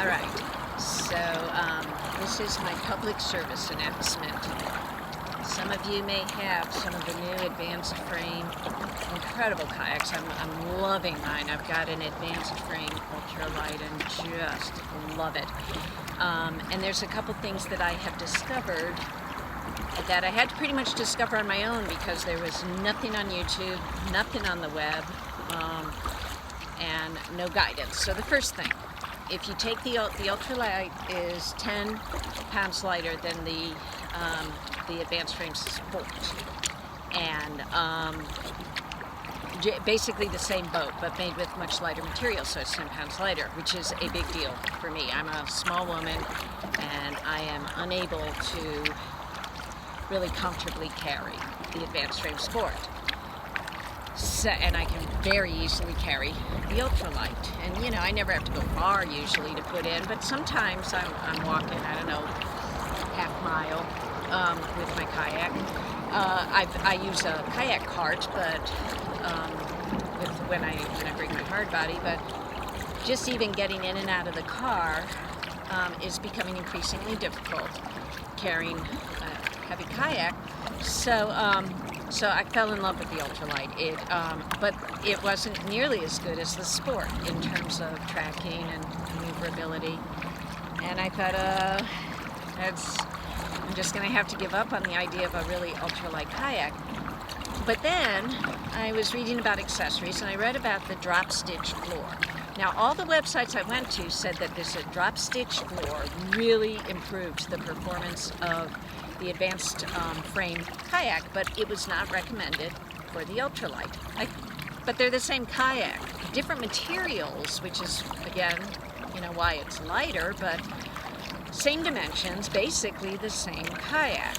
All right, so this is my public service announcement. Some of you may have some of the new advanced frame, incredible kayaks. I'm loving mine. I've got an advanced frame ultralight and just love it. And there's a couple things that I have discovered that I had to pretty much discover on my own because there was nothing on YouTube, nothing on the web, and no guidance. So the first thing, if you take the ultralight is 10 pounds lighter than the advanced frame sport, and basically the same boat but made with much lighter material, so it's 10 pounds lighter, which is a big deal for me. I'm a small woman and I am unable to really comfortably carry the advanced frame sport. So, and I can very easily carry the ultralight. And you know, I never have to go far usually to put in, but sometimes I'm walking, I don't know, half mile with my kayak. I use a kayak cart, but when I bring my hard body, but just even getting in and out of the car is becoming increasingly difficult carrying a heavy kayak. So I fell in love with the ultralight. But it wasn't nearly as good as the sport in terms of tracking and maneuverability. And I thought, I'm just going to have to give up on the idea of a really ultralight kayak. But then I was reading about accessories and I read about the drop stitch floor. Now, all the websites I went to said that this drop stitch floor really improved the performance of the advanced frame kayak, but it was not recommended for the ultralight. But they're the same kayak, different materials, which is, again, you know, why it's lighter, but same dimensions, basically the same kayak.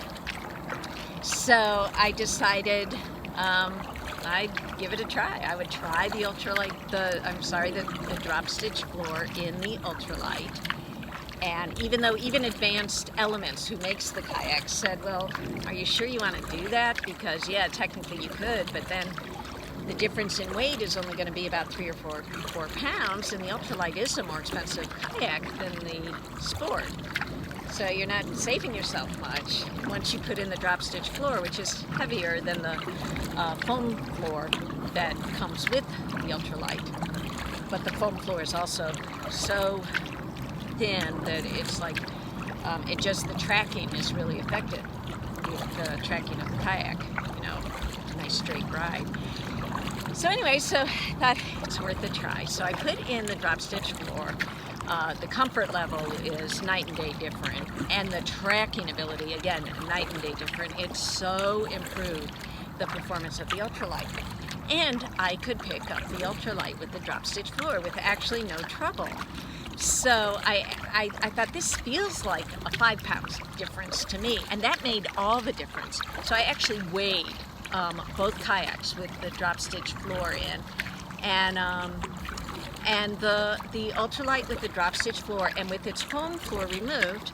So I decided I'd give it a try. I would try the ultralight, the drop stitch floor in the ultralight. And even though Advanced Elements, who makes the kayak, said, well, are you sure you want to do that? Because, yeah, technically you could, but then the difference in weight is only going to be about 3 or 4 pounds, and the ultralight is a more expensive kayak than the sport. So you're not saving yourself much once you put in the drop stitch floor, which is heavier than the foam floor that comes with the ultralight. But the foam floor is also so thin that it's like, the tracking is really affected. The tracking of the kayak, you know, nice straight ride. So anyway, I thought it's worth a try. So I put in the drop stitch floor. The comfort level is night and day different, and the tracking ability, again, night and day different. It so improved the performance of the ultralight. And I could pick up the ultralight with the drop stitch floor with actually no trouble. So I thought this feels like a 5 pound difference to me, and that made all the difference. So I actually weighed both kayaks with the drop stitch floor in, and the ultralight with the drop stitch floor and with its foam floor removed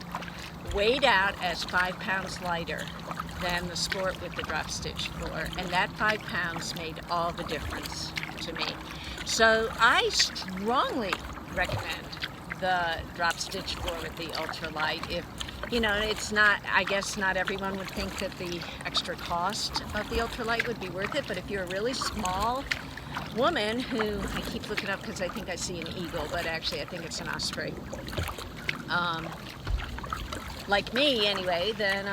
weighed out as 5 pounds lighter than the sport with the drop stitch floor, and that 5 pounds made all the difference to me. So I strongly recommend the drop stitch floor with the ultralight. If you know, it's not, I guess not everyone would think that the extra cost of the ultralight would be worth it, but if you're a really small woman who, I keep looking up because I think I see an eagle, but actually I think it's an osprey, like me anyway, then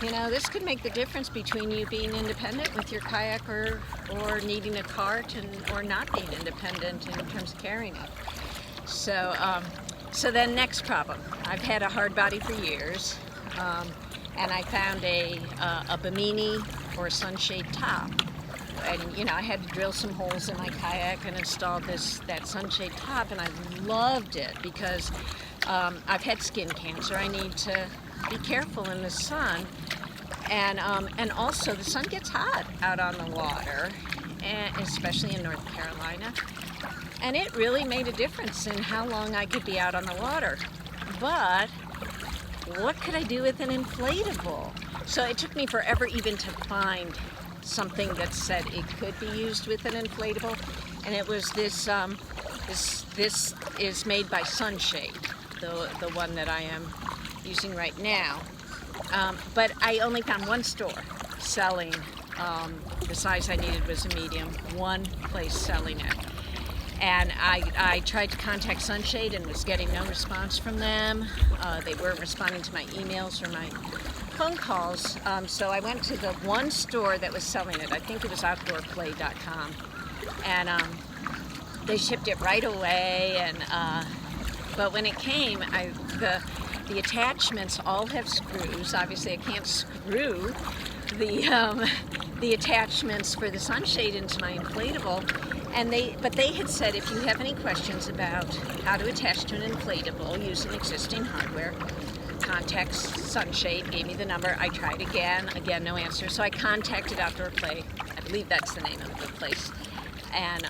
you know, this could make the difference between you being independent with your kayak or needing a cart or not being independent in terms of carrying it. So then next problem. I've had a hard body for years, and I found a bimini or a sunshade top. And you know, I had to drill some holes in my kayak and install that sunshade top, and I loved it because I've had skin cancer. I need to be careful in the sun, and also the sun gets hot out on the water, and especially in North Carolina. And it really made a difference in how long I could be out on the water. But what could I do with an inflatable? So it took me forever even to find something that said it could be used with an inflatable. And it was this is made by Sunshade. the one that I am using right now. But I only found one store selling the size I needed was a medium, one place selling it. And I tried to contact Sunshade and was getting no response from them. They weren't responding to my emails or my phone calls. So I went to the one store that was selling it. I think it was outdoorplay.com. And they shipped it right away. And but when it came, the attachments all have screws. Obviously, I can't screw the attachments for the sunshade into my inflatable. But they had said if you have any questions about how to attach to an inflatable using existing hardware, contact Sunshade. Gave me the number. I tried again, no answer. So I contacted Outdoor Play. I believe that's the name of the place. And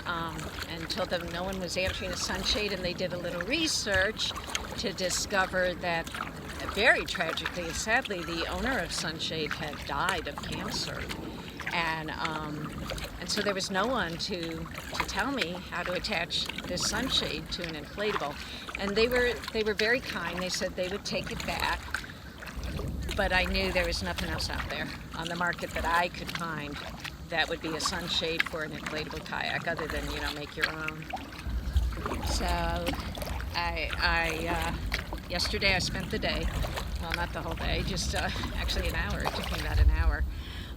told them no one was answering the Sunshade, and they did a little research to discover that, very tragically and sadly, the owner of Sunshade had died of cancer. And so there was no one to tell me how to attach this sunshade to an inflatable. And they were very kind. They said they would take it back, but I knew there was nothing else out there on the market that I could find that would be a sunshade for an inflatable kayak, other than, make your own. So yesterday I spent the day, well, not the whole day, just actually an hour. It took me about an hour,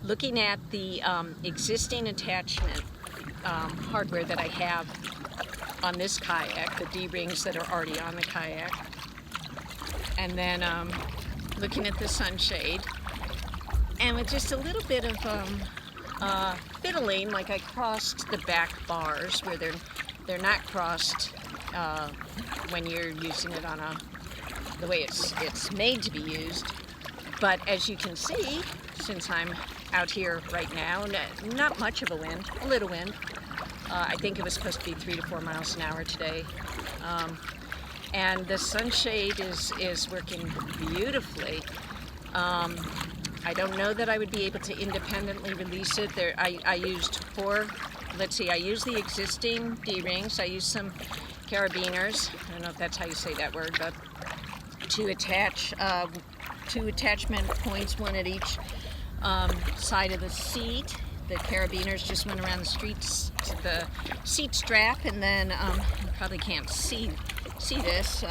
looking at the existing attachment hardware that I have on this kayak, the D-rings that are already on the kayak, and then looking at the sunshade, and with just a little bit of fiddling, like I crossed the back bars where they're not crossed when you're using it on the way it's made to be used. But as you can see, since I'm out here right now, not much of a wind, a little wind. I think it was supposed to be 3 to 4 miles an hour today. And the sunshade is working beautifully. I don't know that I would be able to independently release it. I used I used the existing D-rings. I used some carabiners. I don't know if that's how you say that word, but to attach 2 attachment points, one at each side of the seat. The carabiners just went around the seat strap, and then you probably can't see this.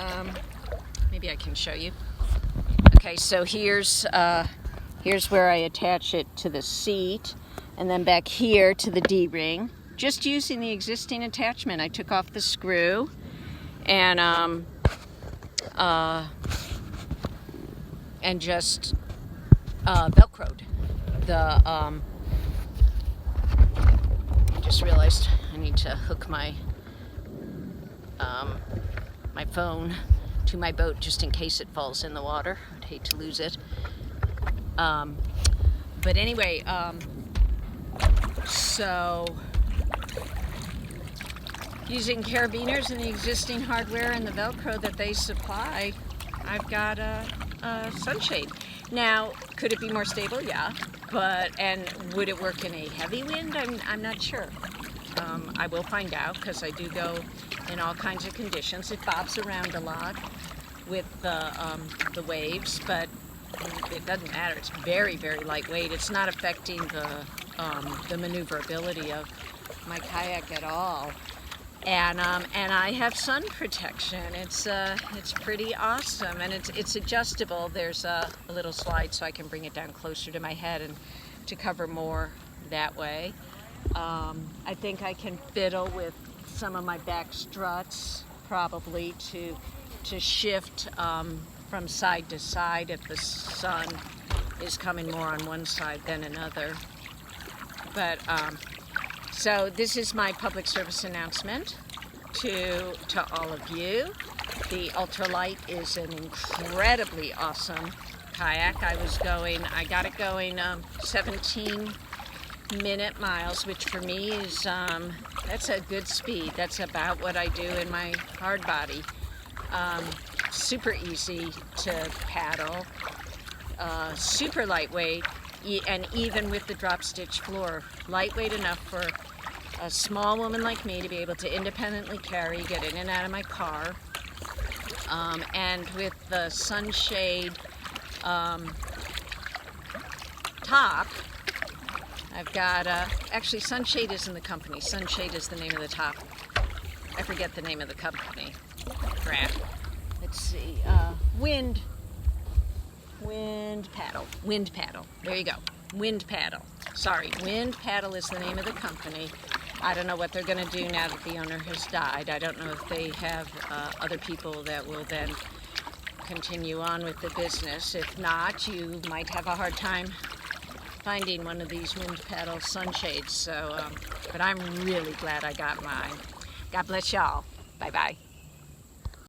Maybe I can show you. Okay, so here's where I attach it to the seat, and then back here to the D-ring. Just using the existing attachment, I took off the screw and just Velcroed the. I just realized I need to hook my my phone to my boat just in case it falls in the water. I'd hate to lose it. But anyway, so using carabiners and the existing hardware and the Velcro that they supply, I've got a sunshade. Now, could it be more stable? Yeah. And would it work in a heavy wind? I'm not sure. I will find out, because I do go in all kinds of conditions. It bobs around a lot with the waves, but it doesn't matter. It's very, very lightweight. It's not affecting the maneuverability of my kayak at all. And I have sun protection. It's pretty awesome, and it's adjustable. There's a little slide so I can bring it down closer to my head and to cover more that way. I think I can fiddle with some of my back struts probably to shift from side to side if the sun is coming more on one side than another. But so this is my public service announcement to all of you. The ultralight is an incredibly awesome kayak. I got it going 17-minute miles, which for me is that's a good speed. That's about what I do in my hard body. Super easy to paddle, super lightweight, and even with the drop stitch floor, lightweight enough for a small woman like me to be able to independently carry, get in and out of my car. And with the sunshade top, I've got, actually Sunshade isn't the company, Sunshade is the name of the top. I forget the name of the company. Crap. Let's see, Wind Paddle. There you go. Wind Paddle. Sorry, Wind Paddle is the name of the company. I don't know what they're going to do now that the owner has died. I don't know if they have other people that will then continue on with the business. If not, you might have a hard time finding one of these Wind Paddle sunshades. So, but I'm really glad I got mine. God bless y'all. Bye-bye.